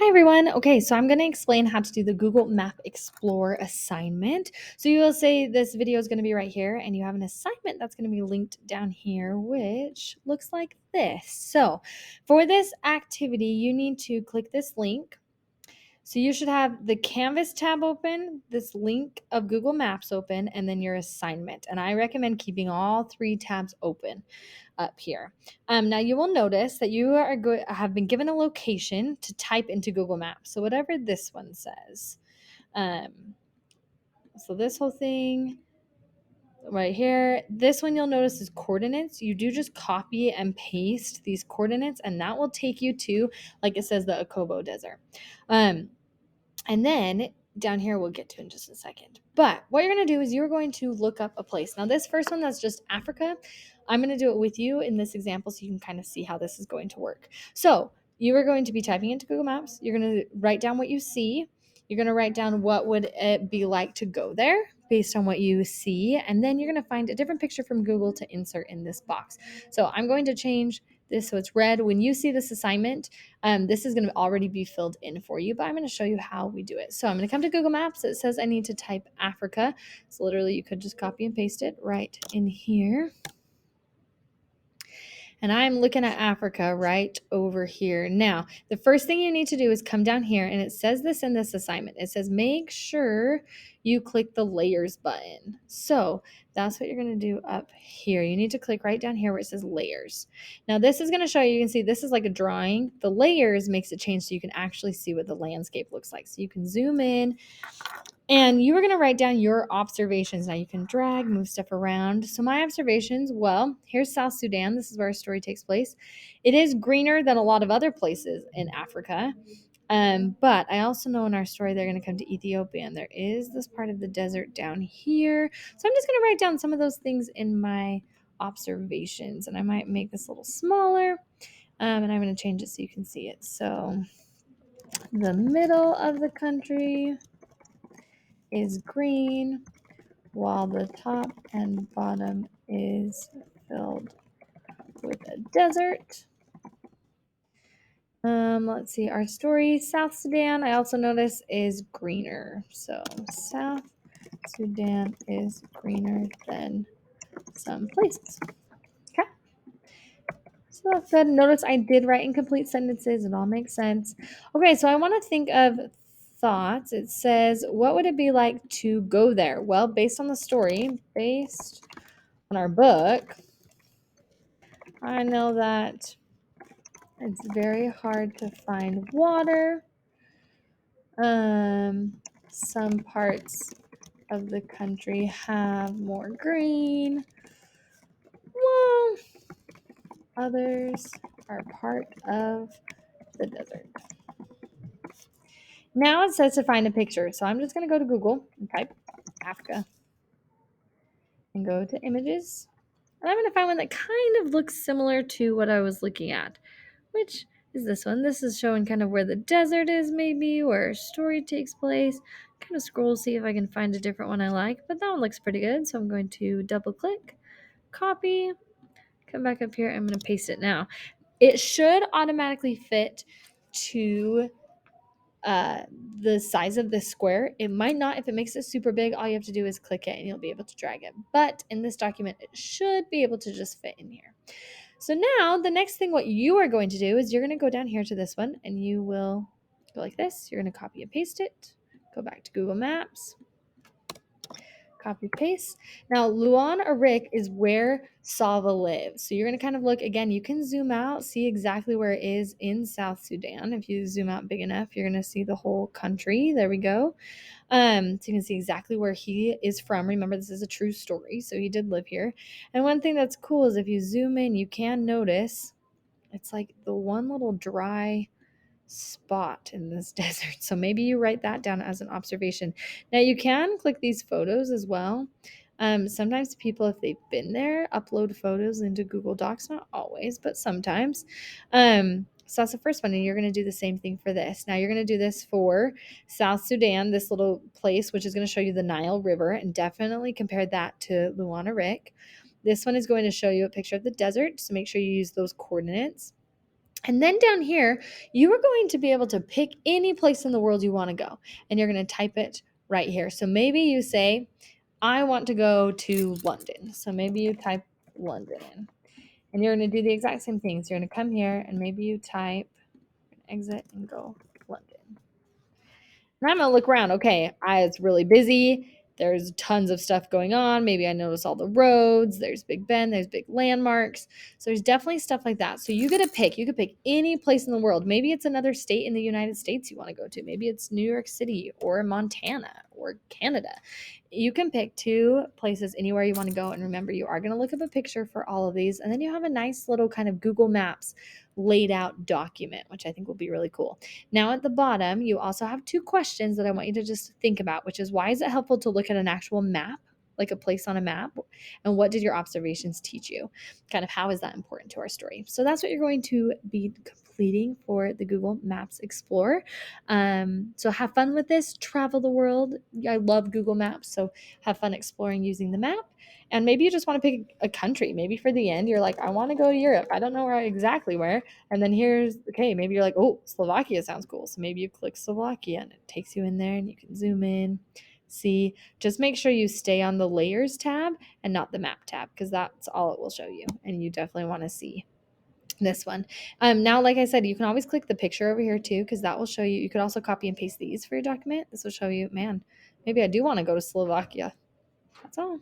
Hi everyone. Okay, so I'm going to explain how to do the Google Map Explore assignment. So you will say this video is going to be right here, and you have an assignment that's going to be linked down here, which looks like this. So for this activity, you need to click this link. So you should have the Canvas tab open, this link of Google Maps open, and then your assignment. And I recommend keeping all three tabs open up here. Now you will notice that you have been given a location to type into Google Maps. So whatever this one says. Um, so this whole thing right here, this one you'll notice is coordinates. You do just copy and paste these coordinates, and that will take you to, like it says, the Akobo Desert. And then down here, we'll get to in just a second. But what you're going to do is you're going to look up a place. Now, this first one that's just Africa, I'm going to do it with you in this example so you can kind of see how this is going to work. So you are going to be typing into Google Maps. You're going to write down what you see. You're going to write down what would it be like to go there based on what you see. And then you're going to find a different picture from Google to insert in this box. So I'm going to change this so it's red. When you see this assignment, this is going to already be filled in for you, but I'm going to show you how we do it. So I'm going to come to Google Maps. It says I need to type Africa. So literally you could just copy and paste it right in here. And I'm looking at Africa right over here. Now, the first thing you need to do is come down here, and it says this in this assignment. It says make sure you click the layers button. So that's what you're going to do up here. You need to click right down here where it says layers. Now, this is going to show you, you can see this is like a drawing. The layers makes it change so you can actually see what the landscape looks like. So you can zoom in, and you were going to write down your observations. Now you can drag, move stuff around. So my observations, well, here's South Sudan. This is where our story takes place. It is greener than a lot of other places in Africa. But I also know in our story they're going to come to Ethiopia, and there is this part of the desert down here. So I'm just going to write down some of those things in my observations, and I might make this a little smaller. And I'm going to change it so you can see it. So the middle of the country is green, while the top and bottom is filled with a desert. Let's see, our story, South Sudan, I also notice is greener. So South Sudan is greener than some places. Okay. So that's good. Notice I did write incomplete sentences. It all makes sense. Okay, so I want to think of thoughts. It says, what would it be like to go there? Well, based on the story, based on our book, I know that it's very hard to find water. Some parts of the country have more green. Well, others are part of the desert. Now it says to find a picture. So I'm just going to go to Google and type Africa and go to images. And I'm going to find one that kind of looks similar to what I was looking at, which is this one. This is showing kind of where the desert is, maybe where our story takes place. Kind of scroll, see if I can find a different one I like, but that one looks pretty good. So I'm going to double click, copy, come back up here. I'm going to paste it now. It should automatically fit to the size of this square. It might not. If it makes it super big, all you have to do is click it and you'll be able to drag it. But in this document, it should be able to just fit in here. So now the next thing what you are going to do is you're going to go down here to this one, and you will go like this. You're going to copy and paste it. Go back to Google Maps. Copy paste. Now Luan Arik is where Sava lives. So you're going to kind of look again. You can zoom out, see exactly where it is in South Sudan. If you zoom out big enough, you're going to see the whole country. There we go. So you can see exactly where he is from. Remember, this is a true story, so he did live here. And one thing that's cool is if you zoom in, you can notice it's like the one little dry spot in this desert. So maybe you write that down as an observation. Now you can click these photos as well. Sometimes people, if they've been there, upload photos into Google Docs. Not always, but sometimes. So that's the first one, and you're going to do the same thing for this. Now you're going to do this for South Sudan, this little place, which is going to show you the Nile River, and definitely compare that to Luanarik. This one is going to show you a picture of the desert, so make sure you use those coordinates. And then down here, you are going to be able to pick any place in the world you want to go, and you're going to type it right here. So maybe you say, I want to go to London. So maybe you type London in, and you're going to do the exact same thing. So you're going to come here and maybe you type exit and go London. And I'm gonna look around. Okay, it's really busy. There's tons of stuff going on. Maybe I notice all the roads. There's Big Ben. There's big landmarks. So there's definitely stuff like that. So you get to pick. You could pick any place in the world. Maybe it's another state in the United States you want to go to. Maybe it's New York City or Montana or Canada. You can pick 2 places anywhere you want to go. And remember, you are going to look up a picture for all of these. And then you have a nice little kind of Google Maps laid out document, which I think will be really cool. Now at the bottom, you also have 2 questions that I want you to just think about, which is why is it helpful to look at an actual map, like a place on a map? And what did your observations teach you? Kind of how is that important to our story? So that's what you're going to be completing for the Google Maps Explorer. So have fun with this, travel the world. I love Google Maps, so have fun exploring using the map. And maybe you just want to pick a country. Maybe for the end, you're like, I want to go to Europe. I don't know exactly where. And then here's, okay, maybe you're like, oh, Slovakia sounds cool. So maybe you click Slovakia and it takes you in there and you can zoom in, see. Just make sure you stay on the layers tab and not the map tab, because that's all it will show you. And you definitely want to see this one. Now, like I said, you can always click the picture over here too, because that will show you. You could also copy and paste these for your document. This will show you, man, maybe I do want to go to Slovakia. That's all.